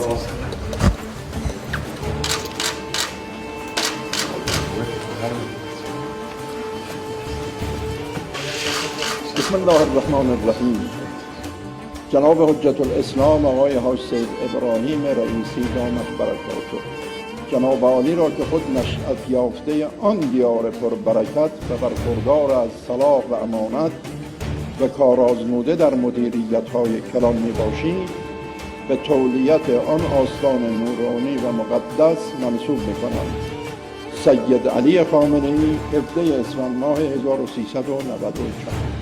بسم الله الرحمن الرحیم. جناب حجت الاسلام آقای حاج سید ابراهیم رئیسی دامت برکاته، جناب عالی را که خود نشأت یافته آن دیار پربرکت و برخوردار از صلاح و امانت و کارآزموده در مدیریت‌های کلان میباشید، به تولیت آن آستان نورانی و مقدس منسوب میکنند. سید علی خامنه‌ای 17 اسفند ماه 1394.